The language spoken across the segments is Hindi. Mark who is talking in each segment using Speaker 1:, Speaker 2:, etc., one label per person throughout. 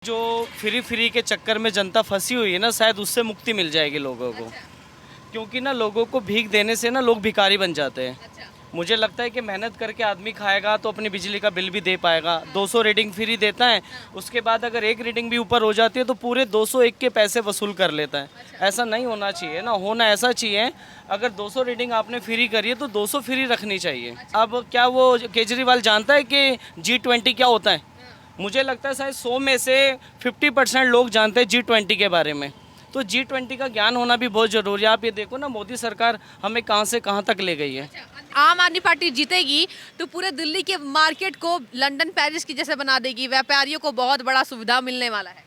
Speaker 1: जो फ्री के चक्कर में जनता फंसी हुई है ना, शायद उससे मुक्ति मिल जाएगी लोगों को। क्योंकि ना लोगों को भीख देने से ना लोग भिखारी बन जाते हैं। मुझे लगता है कि मेहनत करके आदमी खाएगा तो अपनी बिजली का बिल भी दे पाएगा। 200 रीडिंग फ्री देता है, उसके बाद अगर एक रीडिंग भी ऊपर हो जाती है तो पूरे 201 के पैसे वसूल कर लेता है। ऐसा नहीं होना चाहिए ना, होना ऐसा चाहिए अगर 200 रीडिंग आपने फ्री करी है तो 200 फ्री रखनी चाहिए। अब क्या वो केजरीवाल जानता है कि G20 क्या होता है? मुझे लगता है शायद 100 में से 50% लोग जानते हैं G20 के बारे में। तो G20 का ज्ञान होना भी बहुत ज़रूरी है। आप ये देखो ना, मोदी सरकार हमें कहाँ से कहाँ तक ले गई है।
Speaker 2: आम आदमी पार्टी जीतेगी तो पूरे दिल्ली के मार्केट को लंदन पेरिस की जैसे बना देगी, व्यापारियों को बहुत बड़ा सुविधा मिलने वाला है।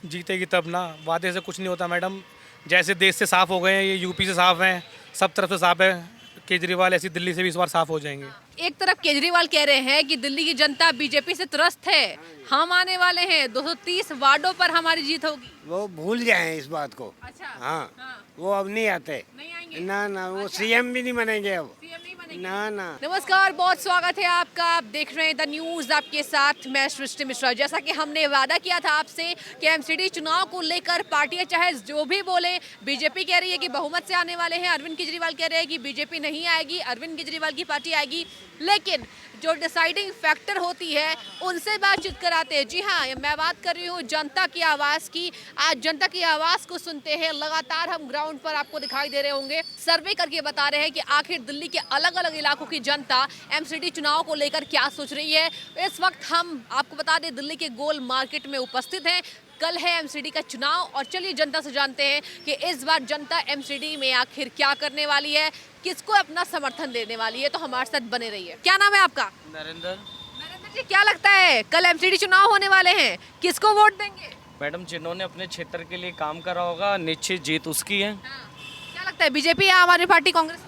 Speaker 3: जीतेगी तब ना, वादे से कुछ नहीं होता मैडम। जैसे देश से साफ हो गए हैं, ये यूपी से साफ हैं, सब तरफ से साफ है। केजरीवाल ऐसी दिल्ली से भी इस बार साफ हो जाएंगे।
Speaker 2: एक तरफ केजरीवाल कह रहे हैं कि दिल्ली की जनता बीजेपी से त्रस्त है, हम आने वाले हैं, 230 वार्डों पर हमारी जीत होगी।
Speaker 4: वो भूल जाए इस बात को।
Speaker 2: अच्छा।
Speaker 4: हाँ,
Speaker 2: हाँ।
Speaker 4: वो अब नहीं आते।
Speaker 2: नहीं आएंगे।
Speaker 4: ना वो सीएम भी नहीं बनेंगे अब।
Speaker 2: सीएम नहीं बनेंगे।
Speaker 4: ना।
Speaker 2: नमस्कार, बहुत स्वागत है आपका। आप देख रहे हैं द न्यूज, आपके साथ मैं सृष्टि मिश्रा। जैसा कि हमने वादा किया था आपसे कि एमसीडी चुनाव को लेकर पार्टियां चाहे जो भी बोले, बीजेपी कह रही है कि बहुमत से आने वाले हैं, अरविंद केजरीवाल कह रहे हैं कि बीजेपी नहीं आएगी, अरविंद केजरीवाल की पार्टी आएगी। लेकिन जो डिसाइडिंग फैक्टर होती है उनसे बातचीत कराते हैं। जी हाँ, मैं बात कर रही हूँ जनता की आवाज़ की। आज जनता की आवाज़ को सुनते हैं। लगातार हम ग्राउंड पर आपको दिखाई दे रहे होंगे, सर्वे करके बता रहे हैं कि आखिर दिल्ली के अलग अलग इलाकों की जनता एमसीडी चुनाव को लेकर क्या सोच रही है। इस वक्त हम आपको बता दें दिल्ली के गोल मार्केट में उपस्थित हैं। कल है एमसीडी का चुनाव और चलिए जनता से जानते हैं कि इस बार जनता एमसीडी में आखिर क्या करने वाली है, किसको अपना समर्थन देने वाली है। तो हमारे साथ बने रहिए। क्या नाम है आपका?
Speaker 1: नरेंद्र।
Speaker 2: नरेंद्र जी, क्या लगता है कल एमसीडी चुनाव होने वाले हैं, किसको वोट देंगे?
Speaker 1: मैडम, जिन्होंने अपने क्षेत्र के लिए काम करा होगा निश्चित जीत उसकी है।
Speaker 2: क्या लगता है बीजेपी या आम आदमी पार्टी, कांग्रेस?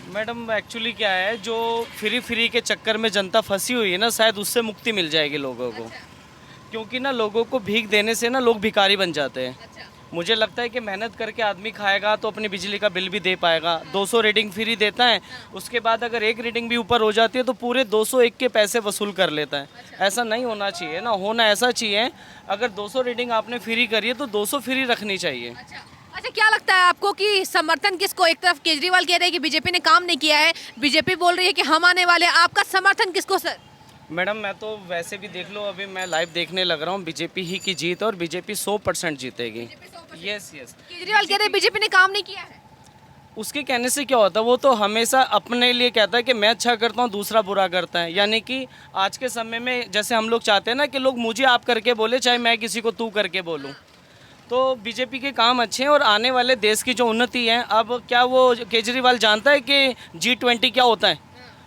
Speaker 1: मैडम एक्चुअली क्या है, जो फ्री के चक्कर में जनता फंसी हुई है ना, शायद उससे मुक्ति मिल जाएगी लोगों को। क्योंकि ना लोगों को भीख देने से ना लोग भिखारी बन जाते हैं। मुझे लगता है कि मेहनत करके आदमी खाएगा तो अपनी बिजली का बिल भी दे पाएगा। 200 रीडिंग फ्री देता है, उसके बाद अगर एक रीडिंग भी ऊपर हो जाती है तो पूरे 201 के पैसे वसूल कर लेता है। ऐसा नहीं होना चाहिए ना, होना ऐसा चाहिए अगर 200 रीडिंग आपने फ्री करी है तो 200 फ्री रखनी चाहिए।
Speaker 2: अच्छा, क्या लगता है आपको कि समर्थन किसको? एक तरफ केजरीवाल कह रहे हैं कि बीजेपी ने काम नहीं किया है, बीजेपी बोल रही है कि हम आने वाले हैं, आपका समर्थन किसको सर?
Speaker 1: मैडम, मैं तो वैसे भी देख लो, अभी मैं लाइव देखने लग रहा हूँ, बीजेपी ही की जीत और बीजेपी 100% जीतेगी। यस।
Speaker 2: केजरीवाल कह रहे हैं बीजेपी ने काम नहीं किया है।
Speaker 1: उसके कहने से क्या होता है, वो तो हमेशा अपने लिए कहता है कि मैं अच्छा करता हूँ, दूसरा बुरा करता है। यानी कि आज के समय में जैसे हम लोग चाहते हैं ना कि लोग मुझे आप करके बोले, चाहे मैं किसी को तू करके बोलूँ। तो बीजेपी के काम अच्छे हैं और आने वाले देश की जो उन्नति है, अब क्या वो केजरीवाल जानता है कि G20 क्या होता है?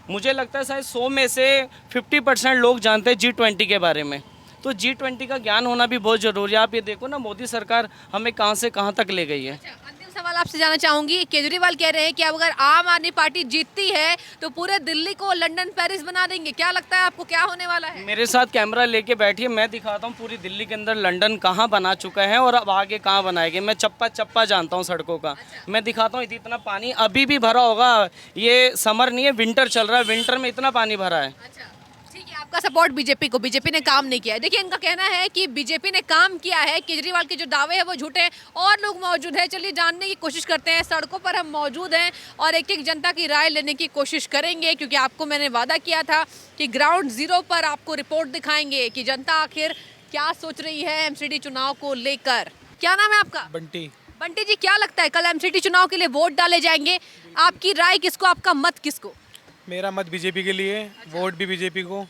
Speaker 1: मुझे लगता है शायद 100 में से 50% लोग जानते हैं G20 के बारे में। तो G20 का ज्ञान होना भी बहुत ज़रूरी है। आप ये देखो ना, मोदी सरकार हमें कहाँ से कहाँ तक ले गई है।
Speaker 2: अंतिम सवाल आपसे जानना चाहूंगी, केजरीवाल कह रहे हैं कि अब अगर आम आदमी पार्टी जीतती है तो पूरे दिल्ली को लंदन पेरिस बना देंगे। क्या लगता है आपको, क्या होने वाला है?
Speaker 1: मेरे साथ कैमरा लेके बैठिए, मैं दिखाता हूँ पूरी दिल्ली के अंदर लंदन कहाँ बना चुका है और अब आगे कहाँ बनाएंगे। मैं चप्पा चप्पा जानता हूँ सड़कों का। मैं दिखाता हूँ, इतना पानी अभी भी भरा होगा। ये समर नहीं है, विंटर चल रहा है, विंटर में इतना पानी भरा है।
Speaker 2: ठीक है, आपका सपोर्ट बीजेपी को, बीजेपी ने काम नहीं किया है। देखिए, इनका कहना है कि बीजेपी ने काम किया है, केजरीवाल के जो दावे हैं वो झूठे हैं। और लोग मौजूद हैं, चलिए जानने की कोशिश करते हैं। सड़कों पर हम मौजूद हैं और एक एक जनता की राय लेने की कोशिश करेंगे, क्योंकि आपको मैंने वादा किया था कि ग्राउंड जीरो पर आपको रिपोर्ट दिखाएंगे कि जनता आखिर क्या सोच रही है एमसीडी चुनाव को लेकर। क्या नाम है आपका?
Speaker 3: बंटी।
Speaker 2: बंटी जी, क्या लगता है कल एमसीडी चुनाव के लिए वोट डाले जाएंगे, आपकी राय किसको, आपका मत किसको?
Speaker 3: मेरा मत बीजेपी के लिए, वोट भी बीजेपी को।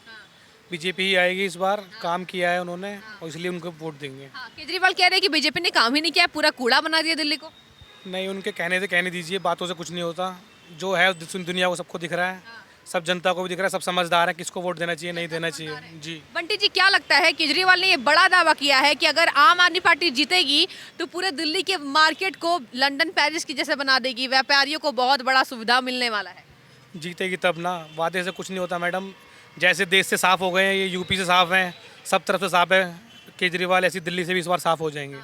Speaker 3: बीजेपी ही आएगी इस बार, काम किया है उन्होंने और इसलिए उनको वोट देंगे।
Speaker 2: केजरीवाल कह रहे हैं कि बीजेपी ने काम ही नहीं किया, पूरा कूड़ा बना दिया दिल्ली को।
Speaker 3: नहीं, उनके कहने से कहने दीजिए, बातों से कुछ नहीं होता। जो है दुनिया को सबको दिख रहा है, सब जनता को भी दिख रहा है, सब समझदार है किसको वोट देना चाहिए, नहीं देना चाहिए। जी
Speaker 2: बंटी जी, क्या लगता है केजरीवाल ने ये बड़ा दावा किया है कि अगर आम आदमी पार्टी जीतेगी तो पूरे दिल्ली के मार्केट को लंदन पेरिस की जैसे बना देगी, व्यापारियों को बहुत बड़ा सुविधा मिलने वाला है।
Speaker 3: जीतेगी तब ना, वादे से कुछ नहीं होता मैडम। जैसे देश से साफ हो गए हैं, ये यूपी से साफ हैं, सब तरफ से साफ है। केजरीवाल ऐसी दिल्ली से भी इस बार साफ हो जाएंगे।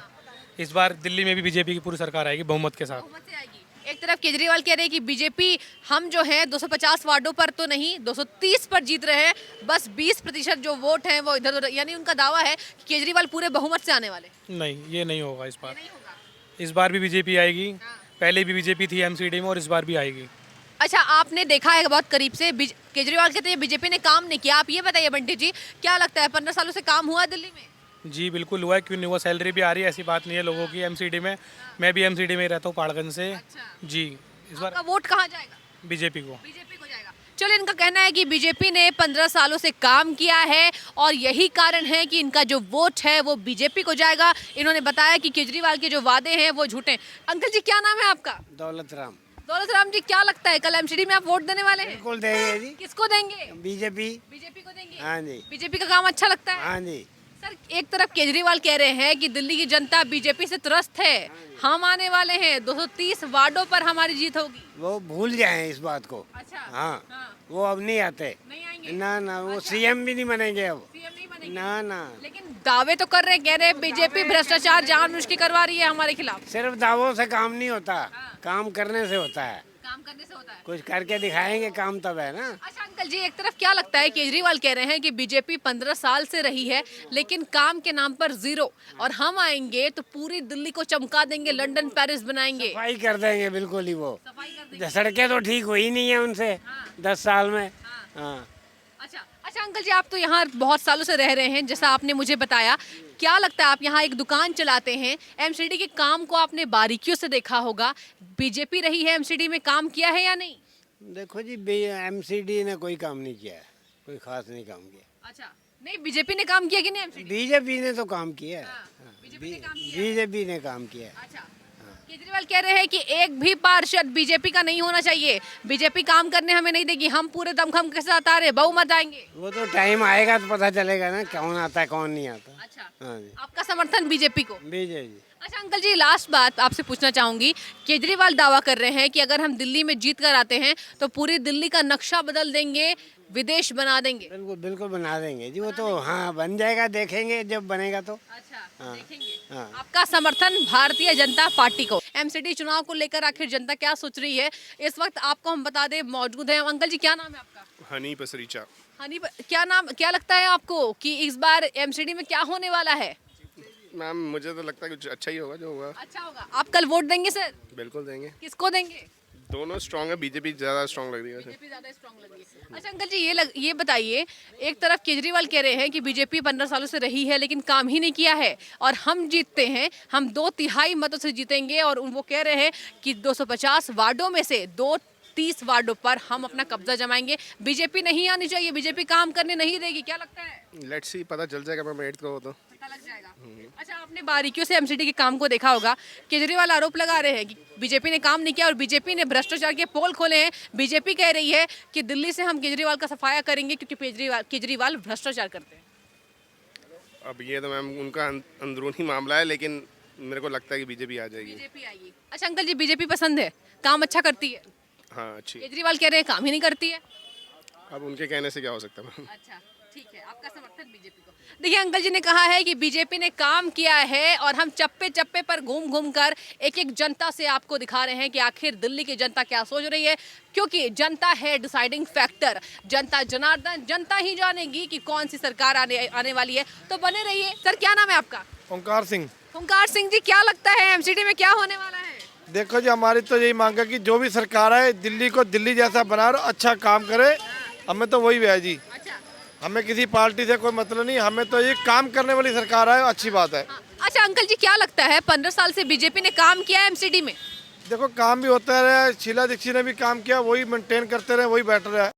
Speaker 3: इस बार दिल्ली में भी बीजेपी की पूरी सरकार आएगी बहुमत के साथ।
Speaker 2: एक तरफ केजरीवाल कह रहे हैं कि बीजेपी हम जो है 250 वार्डों पर तो नहीं 230 पर जीत रहे हैं, बस 20% जो वोट हैं वो इधर उधर, यानी उनका दावा है कि केजरीवाल पूरे बहुमत से आने वाले।
Speaker 3: नहीं, ये नहीं होगा इस बार।
Speaker 2: नहीं होगा।
Speaker 3: इस बार भी बीजेपी आएगी। पहले भी बीजेपी थी एमसीडी में और इस बार भी आएगी।
Speaker 2: अच्छा, आपने देखा है बहुत करीब से, केजरीवाल कहते हैं बीजेपी ने काम नहीं किया। आप ये बताइए बंटी जी, क्या लगता है 15 सालों से काम हुआ दिल्ली में?
Speaker 3: जी बिल्कुल हुआ है, क्यों नहीं हुआ। सैलरी भी आ रही है, ऐसी बात नहीं है लोगों की एमसीडी में। मैं भी एमसीडी में ही रहता हूँ पहाड़गंज से। जी, इस बार
Speaker 2: आपका वोट कहाँ जाएगा?
Speaker 3: बीजेपी को।
Speaker 2: बीजेपी को जाएगा। चलो, इनका कहना है कि बीजेपी ने 15 सालों से काम किया है और यही कारण है कि इनका जो वोट है वो बीजेपी को जाएगा। इन्होंने बताया कि केजरीवाल के जो वादे हैं वो झूठे हैं। अंकल जी, क्या नाम है आपका?
Speaker 4: दौलत राम।
Speaker 2: दौलत राम जी, क्या लगता है कल एमसीडी में आप वोट देने वाले हैं?
Speaker 4: बिल्कुल देंगे जी।
Speaker 2: किसको देंगे?
Speaker 4: बीजेपी।
Speaker 2: बीजेपी को देंगे।
Speaker 4: हाँ जी।
Speaker 2: बीजेपी का काम अच्छा लगता है?
Speaker 4: हाँ जी।
Speaker 2: सर, एक तरफ केजरीवाल कह रहे हैं कि दिल्ली की जनता बीजेपी से त्रस्त है, हम आने वाले हैं, 230 वार्डों पर हमारी जीत होगी।
Speaker 4: वो भूल जाए इस बात को।
Speaker 2: अच्छा।
Speaker 4: हाँ, वो अब नहीं आते।
Speaker 2: नहीं आएंगे।
Speaker 4: ना ना, वो सीएम भी नहीं बनेंगे अब।
Speaker 2: सीएम नहीं बनेंगे।
Speaker 4: ना ना,
Speaker 2: लेकिन दावे तो कर रहे हैं, कह रहे हैं बीजेपी भ्रष्टाचार जानबूझ के करवा रही है हमारे खिलाफ।
Speaker 4: सिर्फ दावों से काम नहीं होता, काम करने से होता है।
Speaker 2: काम करने से होता है।
Speaker 4: कुछ करके दिखाएंगे काम, तब है ना।
Speaker 2: अच्छा अंकल जी, एक तरफ क्या लगता है, केजरीवाल कह रहे हैं कि बीजेपी 15 साल से रही है लेकिन काम के नाम पर जीरो, और हम आएंगे तो पूरी दिल्ली को चमका देंगे, लंदन पेरिस बनाएंगे।
Speaker 4: सफाई कर देंगे बिल्कुल ही वो।
Speaker 2: सफाई कर देंगे।
Speaker 4: सड़कें तो ठीक हुई नहीं है उनसे 10 साल में। हाँ।
Speaker 2: अच्छा अच्छा अंकल जी, आप तो यहाँ बहुत सालों से रह रहे हैं, जैसा आपने मुझे बताया, क्या लगता है आप यहाँ एक दुकान चलाते हैं, एमसीडी के काम को आपने बारीकियों से देखा होगा, बीजेपी रही है एमसीडी में, काम किया है या नहीं?
Speaker 4: देखो जी, एमसीडी ने कोई काम नहीं किया है, कोई खास नहीं काम किया।
Speaker 2: अच्छा, नहीं बीजेपी ने काम किया कि नहीं एमसीडी?
Speaker 4: बीजेपी ने तो काम किया है।
Speaker 2: बीजेपी ने काम किया है।
Speaker 4: बीजेपी ने काम किया है।
Speaker 2: अच्छा, केजरीवाल कह रहे हैं कि एक भी पार्षद बीजेपी का नहीं होना चाहिए, बीजेपी काम करने हमें नहीं देगी, हम पूरे दमखम के साथ आ रहे, बहुमत आएंगे।
Speaker 4: वो तो टाइम आएगा तो पता चलेगा ना, कौन आता है कौन नहीं आता।
Speaker 2: अच्छा,
Speaker 4: हाँ जी,
Speaker 2: आपका समर्थन बीजेपी को?
Speaker 4: बीजेपी।
Speaker 2: अच्छा अंकल जी, लास्ट बात आपसे पूछना चाहूंगी, केजरीवाल दावा कर रहे हैं कि अगर हम दिल्ली में जीत कर आते हैं तो पूरी दिल्ली का नक्शा बदल देंगे, विदेश बना देंगे।
Speaker 4: बिल्कुल बिल्कुल बना देंगे जी, वो तो हाँ बन जाएगा, देखेंगे जब बनेगा तो।
Speaker 2: अच्छा, देखेंगे।
Speaker 4: हाँ।
Speaker 2: आपका समर्थन भारतीय जनता पार्टी को। एमसीडी चुनाव को लेकर आखिर जनता क्या सोच रही है, इस वक्त आपको हम बता दें, मौजूद है। अंकल जी, क्या नाम है आपका?
Speaker 5: हनी पसरीचा।
Speaker 2: हनी, क्या लगता है आपको कि इस बार एमसीडी में क्या होने वाला है?
Speaker 5: मैम मुझे तो लगता है कुछ अच्छा ही होगा जो होगा।
Speaker 2: अच्छा होगा। आप कल वोट देंगे सर?
Speaker 5: बिल्कुल देंगे।
Speaker 2: किसको देंगे?
Speaker 5: दोनों स्ट्रांग है, बीजेपी ज़्यादा स्ट्रांग लग रही है वैसे।
Speaker 2: बीजेपी ज्यादा स्ट्रांग लग रही है। अच्छा अंकल जी, ये बताइए, एक तरफ केजरीवाल कह रहे हैं कि बीजेपी 15 सालों से रही है लेकिन काम ही नहीं किया है, और हम जीतते हैं, हम 2/3 मतों से जीतेंगे, और वो कह रहे हैं कि 250 वार्डों में से 230 वार्डों पर हम अपना कब्जा जमाएंगे, बीजेपी नहीं आनी चाहिए, बीजेपी काम करने नहीं देगी। क्या लगता है?
Speaker 5: लेट्स सी, पता चल जाएगा मैम 8 को तो।
Speaker 2: पता लग जाएगा। अच्छा, आपने बारीकियों से एमसीडी के काम को देखा होगा, केजरीवाल आरोप लगा रहे हैं कि बीजेपी ने काम नहीं किया और बीजेपी ने भ्रष्टाचार के पोल खोले हैं। बीजेपी कह रही है कि दिल्ली से हम केजरीवाल का सफाया करेंगे क्योंकि केजरीवाल भ्रष्टाचार करते हैं।
Speaker 5: अब ये तो मैम उनका अंदरूनी मामला है, लेकिन मेरे को लगता है कि बीजेपी आ जाएगी।
Speaker 2: बीजेपी आएगी। अच्छा अंकल जी, बीजेपी पसंद है, काम अच्छा करती है,
Speaker 5: हाँ अच्छी।
Speaker 2: केजरीवाल कह रहे हैं काम ही नहीं करती है।
Speaker 5: अब उनके कहने से क्या हो सकता है मैम।
Speaker 2: अच्छा ठीक है, आपका समर्थन बीजेपी को। देखिए अंकल जी ने कहा है कि बीजेपी ने काम किया है और हम चप्पे चप्पे पर घूम घूम कर एक एक जनता से आपको दिखा रहे हैं कि आखिर दिल्ली की जनता क्या सोच रही है, क्योंकि जनता है डिसाइडिंग फैक्टर। जनता जनार्दन, जनता ही जानेगी कि कौन सी सरकार आने वाली है। तो बने रहिए। सर, क्या नाम है आपका?
Speaker 6: ओंकार सिंह।
Speaker 2: ओंकार सिंह जी, क्या लगता है एमसीडी में क्या होने वाला है?
Speaker 6: देखो जी, हमारी तो यही मांग है कि जो भी सरकार आए दिल्ली को दिल्ली जैसा बना और अच्छा काम करे, हमें तो वही है जी।
Speaker 2: अच्छा,
Speaker 6: हमें किसी पार्टी से कोई मतलब नहीं, हमें तो ये काम करने वाली सरकार आए, अच्छी बात है।
Speaker 2: अच्छा अंकल जी, क्या लगता है 15 साल से बीजेपी ने काम किया है एमसीडी में?
Speaker 6: देखो काम भी होता रहा, शीला दीक्षित ने भी काम किया, वही मेंटेन करते रहे, वही बेटर है।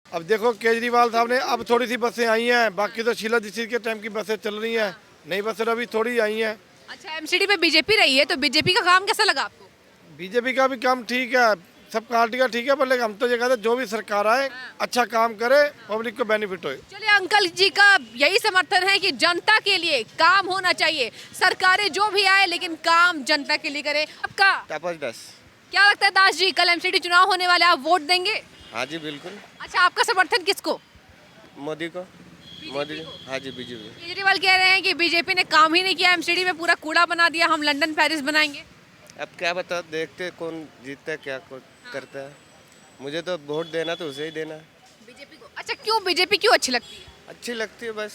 Speaker 6: अब देखो केजरीवाल साहब ने अब थोड़ी सी बसें आई हैं, बाकी तो शीला दीक्षित के टाइम की बसें चल रही हैं, नई बसें अभी थोड़ी आई हैं।
Speaker 2: अच्छा, एमसीडी में बीजेपी रही है तो बीजेपी का काम कैसा लगा आपको?
Speaker 6: बीजेपी का भी काम ठीक है, सब पार्टी का ठीक है, पर लेकिन हम तो ये कहते हैं जो भी सरकार आए अच्छा काम करे, पब्लिक को बेनिफिट हो।
Speaker 2: चलिए, अंकल जी का यही समर्थन है कि जनता के लिए काम होना चाहिए, सरकारें जो भी आए लेकिन काम जनता के लिए करे। आपका
Speaker 7: तापस दास।
Speaker 2: क्या लगता है दास जी, कल एमसीडी चुनाव होने वाले, आप वोट देंगे?
Speaker 7: हाँ जी बिल्कुल।
Speaker 2: अच्छा, आपका समर्थन किसको?
Speaker 7: मोदी को। मोदी। हाँ जी, बीजेपी।
Speaker 2: केजरीवाल कह रहे हैं कि बीजेपी ने काम ही नहीं किया एमसीडी में, पूरा कूड़ा बना दिया, हम लंदन पेरिस बनाएंगे।
Speaker 7: अब क्या बता, देखते कौन जीतता है, क्या करता है। मुझे तो वोट देना तो उसे ही देना है।
Speaker 2: बीजेपी को। अच्छा, क्यों बीजेपी क्यों अच्छी लगती है?
Speaker 7: अच्छी लगती है बस,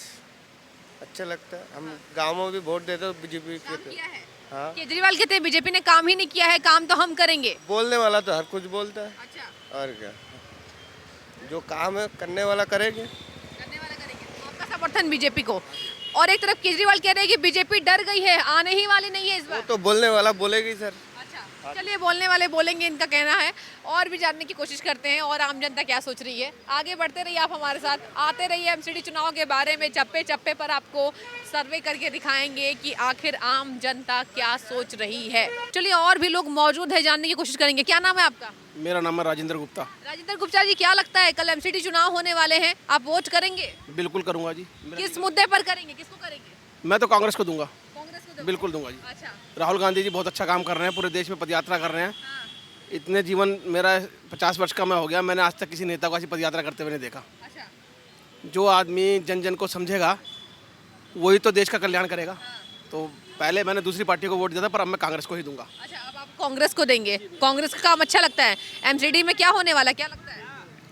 Speaker 7: अच्छा लगता है। हम गाँव में भी वोट देते हैं बीजेपी
Speaker 2: काम
Speaker 7: के।
Speaker 2: किया है?
Speaker 7: हाँ,
Speaker 2: केजरीवाल कहते हैं बीजेपी ने काम ही नहीं किया है, काम तो हम करेंगे।
Speaker 7: बोलने वाला तो हर कुछ बोलता है,
Speaker 2: अच्छा,
Speaker 7: और क्या, जो काम है करने वाला करेंगे।
Speaker 2: करने वाला करेंगे। तो आपका समर्थन बीजेपी को। और एक तरफ केजरीवाल कह रहे हैं कि बीजेपी डर गई है, आने ही वाली नहीं है इस
Speaker 7: वो
Speaker 2: बार।
Speaker 7: तो बोलने वाला बोलेगी सर।
Speaker 2: अच्छा, चलिए बोलने वाले बोलेंगे, इनका कहना है। और भी जानने की कोशिश करते हैं और आम जनता क्या सोच रही है। आगे बढ़ते रहिए आप हमारे साथ, आते रहिए एमसीडी चुनाव के बारे में चप्पे चप्पे पर आपको सर्वे करके दिखाएंगे कि आखिर आम जनता क्या सोच रही है। चलिए और भी लोग मौजूद है, जानने की कोशिश करेंगे। क्या नाम है आपका?
Speaker 3: मेरा नाम है राजेंद्र गुप्ता।
Speaker 2: राजेंद्र गुप्ता जी, क्या लगता है कल एमसीडी चुनाव होने वाले हैं, आप वोट करेंगे?
Speaker 3: बिल्कुल करूंगा जी।
Speaker 2: किस मुद्दे पर करेंगे, किसको करेंगे?
Speaker 3: मैं तो कांग्रेस को दूंगा,
Speaker 2: कांग्रेस को?
Speaker 3: बिल्कुल दूंगा जी।
Speaker 2: अच्छा,
Speaker 3: राहुल गांधी जी बहुत अच्छा काम कर रहे हैं, पूरे देश में पदयात्रा कर रहे हैं। इतने जीवन मेरा 50 वर्ष का मैं हो गया, मैंने आज तक किसी नेता को ऐसी पदयात्रा करते हुए नहीं देखा।
Speaker 2: अच्छा,
Speaker 3: जो आदमी जन जन को समझेगा वही तो देश का कल्याण करेगा। तो पहले मैंने दूसरी पार्टी को वोट दिया था, पर अब मैं कांग्रेस को ही दूंगा।
Speaker 2: अच्छा, अब आप कांग्रेस को देंगे। कांग्रेस का काम अच्छा लगता है। एमसीडी में क्या होने वाला है, क्या लगता है?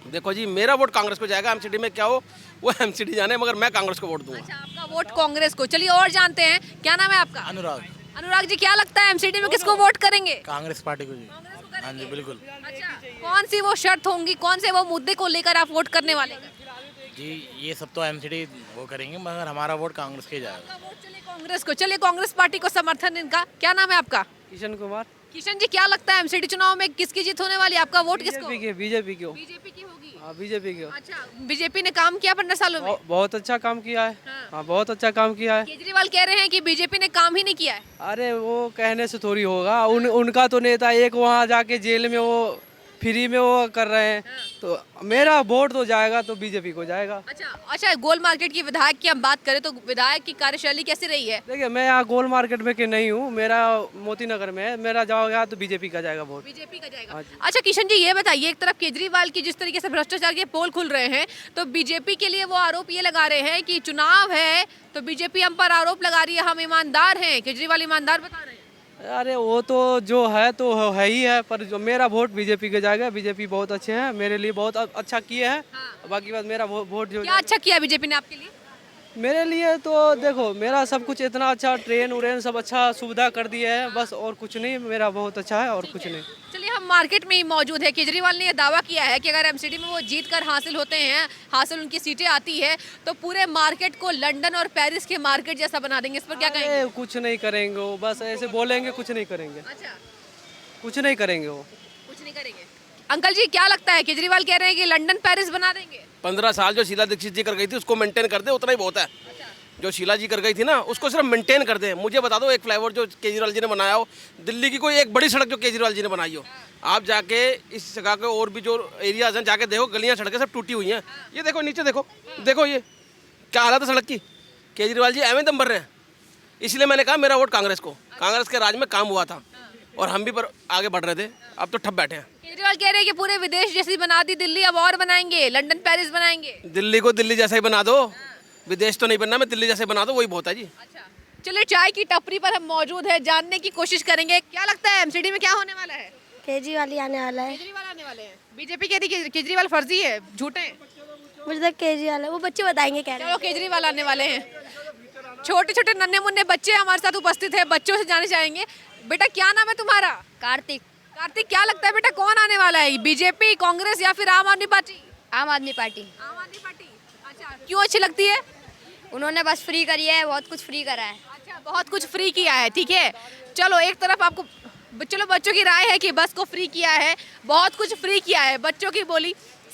Speaker 3: देखो जी, मेरा वोट कांग्रेस को जाएगा। एमसीडी में क्या हो वो एमसीडी जाने, मगर मैं कांग्रेस को वोट दूंगा।
Speaker 2: अच्छा, आपका वोट कांग्रेस को। चलिए और जानते हैं, क्या नाम है आपका?
Speaker 8: अनुराग।
Speaker 2: अनुराग जी, क्या लगता है एमसीडी में किसको वोट करेंगे?
Speaker 8: कांग्रेस पार्टी को जी।
Speaker 2: कांग्रेस को
Speaker 8: हाँ जी
Speaker 2: करेंगे?
Speaker 8: बिल्कुल
Speaker 2: अच्छा, कौन सी वो शर्त होंगी, कौन से वो मुद्दे को लेकर आप वोट करने वाले हैं?
Speaker 8: जी, ये सब तो एमसीडी वो करेंगे, मगर हमारा वोट कांग्रेस के ही जाएगा।
Speaker 2: आपका वोट चले कांग्रेस को। चलिए कांग्रेस पार्टी को समर्थन इनका। क्या नाम है आपका?
Speaker 1: किशन कुमार।
Speaker 2: किशन जी, क्या लगता है एमसीडी चुनाव में किसकी जीत होने वाली है, आपका वोट किसको?
Speaker 1: बीजेपी की हो।
Speaker 2: बीजेपी की होगी।
Speaker 1: हाँ, बीजेपी की हो।
Speaker 2: अच्छा, बीजेपी ने काम किया 15 सालों में?
Speaker 1: बहुत अच्छा काम किया है। हाँ, बहुत अच्छा काम किया है।
Speaker 2: केजरीवाल कह रहे हैं कि बीजेपी ने काम ही नहीं किया है।
Speaker 1: अरे वो कहने से थोड़ी होगा, उनका तो नेता एक वहाँ जाके जेल में वो फ्री में वो कर रहे हैं। तो मेरा वोट तो जाएगा तो बीजेपी को जाएगा।
Speaker 2: अच्छा, गोल मार्केट की विधायक की हम बात करें तो विधायक की कार्यशैली कैसी रही है?
Speaker 1: देखिए, मैं यहाँ गोल मार्केट में के नहीं हूँ, मेरा मोती नगर में है। मेरा जाओगा तो बीजेपी का जाएगा वोट।
Speaker 2: बीजेपी का
Speaker 1: हाँ
Speaker 2: जाएगा।
Speaker 1: जी।
Speaker 2: अच्छा किशन जी, ये बताइए, एक तरफ केजरीवाल की जिस तरीके से भ्रष्टाचार के पोल खुल रहे हैं, तो बीजेपी के लिए वो आरोप ये लगा रहे हैं कि चुनाव है तो बीजेपी हम पर आरोप लगा रही है, हम ईमानदार हैं। केजरीवाल ईमानदार बता रहे हैं।
Speaker 1: अरे वो तो जो है तो है ही है, पर जो मेरा वोट बीजेपी के जाएगा। बीजेपी बहुत अच्छे हैं, मेरे लिए बहुत अच्छा किए हैं। बाकी बात मेरा वोट जो
Speaker 2: क्या अच्छा किया बीजेपी ने आपके लिए?
Speaker 1: मेरे लिए तो देखो, मेरा सब कुछ इतना अच्छा, ट्रेन उरेन सब अच्छा सुविधा कर दिया है, बस और कुछ नहीं। मेरा बहुत अच्छा है और कुछ नहीं।
Speaker 2: चलिए, हम मार्केट में ही मौजूद है। केजरीवाल ने यह दावा किया है कि अगर एमसीडी में वो जीत कर हासिल होते हैं, हासिल उनकी सीटें आती है, तो पूरे मार्केट को लंदन और पेरिस के मार्केट जैसा बना देंगे। इस पर क्या कहेंगे?
Speaker 1: अरे कुछ नहीं करेंगे वो, बस ऐसे बोलेंगे, कुछ नहीं करेंगे।
Speaker 2: अच्छा,
Speaker 1: कुछ नहीं करेंगे वो।
Speaker 2: कुछ नहीं करेंगे। अंकल जी, क्या लगता है, केजरीवाल कह रहे हैं कि लंदन पेरिस बना देंगे?
Speaker 3: 15 साल जो शीला दीक्षित जी कर गई थी उसको मेंटेन कर दे, उतना ही बहुत है। जो शीला जी कर गई थी ना, उसको सिर्फ मेंटेन कर दे। मुझे बता दो, एक फ्लाईओवर जो केजरीवाल जी ने बनाया हो, दिल्ली की कोई एक बड़ी सड़क जो केजरीवाल जी ने बनाई हो, आप जाके इस जगह के और भी जो एरियाज हैं जाके देखो, गलियां सड़कें सब टूटी हुई हैं। ये देखो नीचे देखो, देखो ये क्या हालत है सड़क की। केजरीवाल जी एवं दम भर रहे हैं। इसलिए मैंने कहा मेरा वोट कांग्रेस को। कांग्रेस के राज में काम हुआ था और हम भी पर आगे बढ़ रहे थे, अब तो ठप बैठे हैं।
Speaker 2: केजरीवाल कह रहे हैं कि पूरे विदेश जैसी बना दी दिल्ली, अब और बनाएंगे, लंदन पेरिस बनाएंगे।
Speaker 3: दिल्ली को दिल्ली जैसा ही बना दो, विदेश तो नहीं बनना, मैं दिल्ली जैसे बना दो, वही बहुत है जी।
Speaker 2: अच्छा, चलिए चाय की टपरी पर हम मौजूद है, जानने की कोशिश करेंगे क्या लगता है एमसीडी में क्या होने वाला है?
Speaker 9: केजरीवाल ही आने वाला है।
Speaker 2: केजरीवाल आने वाले हैं। बीजेपी कह रही है केजरीवाल फर्जी है, झूठे हैं।
Speaker 9: मुझे तक केजरीवाल है, वो बच्चे बताएंगे कह रहे
Speaker 2: चलो, केजरीवाल आने वाले हैं। छोटे छोटे नन्हे मुन्ने बच्चे हमारे साथ उपस्थित है, बच्चों से जाने चाहेंगे। बेटा, क्या नाम है तुम्हारा?
Speaker 9: कार्तिक।
Speaker 2: कार्तिक, क्या लगता है बेटा, कौन आने वाला है, बीजेपी, कांग्रेस या फिर आम आदमी पार्टी?
Speaker 9: आम आदमी पार्टी।
Speaker 2: आम आदमी पार्टी। अच्छा, क्यों अच्छी लगती है?
Speaker 9: उन्होंने बस फ्री करी है, बहुत कुछ फ्री करा है।
Speaker 2: अच्छा, बहुत कुछ फ्री किया है, ठीक है। चलो, एक तरफ आपको, चलो बच्चों की राय है कि बस को फ्री किया है, बहुत कुछ फ्री किया है, बच्चों की बोली।